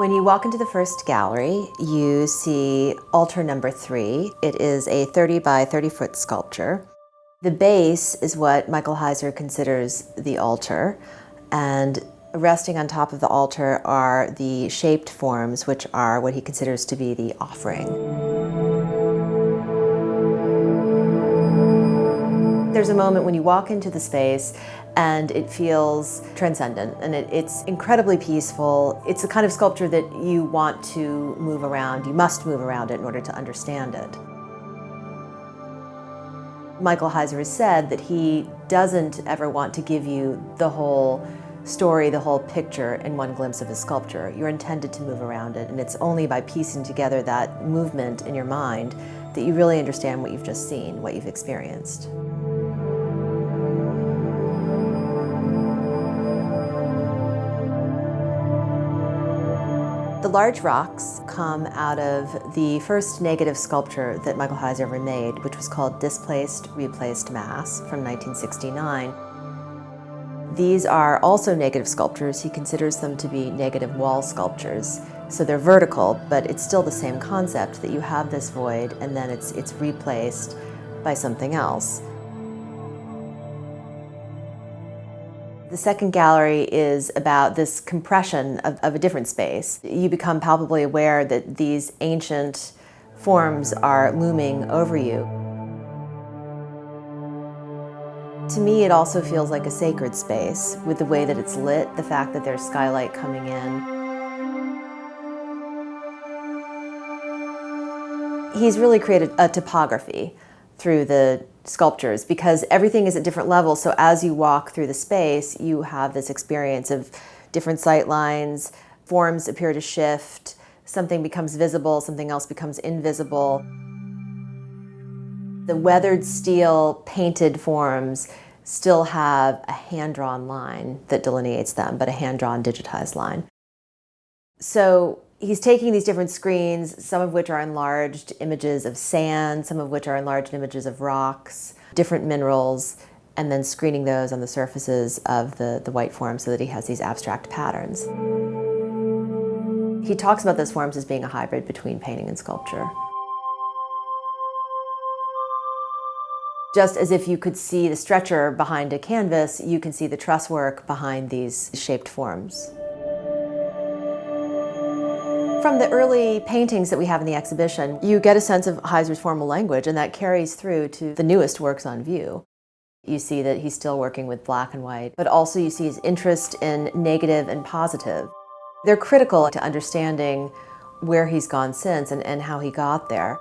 When you walk into the first gallery, you see altar number 3. It is a 30 by 30 foot sculpture. The base is what Michael Heizer considers the altar, and resting on top of the altar are the shaped forms, which are what he considers to be the offering. There's a moment when you walk into the space and it feels transcendent, and it's incredibly peaceful. It's the kind of sculpture that you want to move around. You must move around it in order to understand it. Michael Heizer has said that he doesn't ever want to give you the whole story, the whole picture in one glimpse of his sculpture. You're intended to move around it, and it's only by piecing together that movement in your mind that you really understand what you've just seen, what you've experienced. The large rocks come out of the first negative sculpture that Michael Heizer ever made, which was called Displaced, Replaced Mass from 1969. These are also negative sculptures. He considers them to be negative wall sculptures. So they're vertical, but it's still the same concept that you have this void and then it's replaced by something else. The second gallery is about this compression of a different space. You become palpably aware that these ancient forms are looming over you. To me, it also feels like a sacred space with the way that it's lit, the fact that there's skylight coming in. He's really created a topography through the sculptures because everything is at different levels, so as you walk through the space, you have this experience of different sight lines, forms appear to shift, something becomes visible, something else becomes invisible. The weathered steel painted forms still have a hand-drawn line that delineates them, but a hand-drawn digitized line. So he's taking these different screens, some of which are enlarged images of sand, some of which are enlarged images of rocks, different minerals, and then screening those on the surfaces of the white form so that he has these abstract patterns. He talks about those forms as being a hybrid between painting and sculpture. Just as if you could see the stretcher behind a canvas, you can see the truss work behind these shaped forms. From the early paintings that we have in the exhibition, you get a sense of Heizer's formal language, and that carries through to the newest works on view. You see that he's still working with black and white, but also you see his interest in negative and positive. They're critical to understanding where he's gone since and how he got there.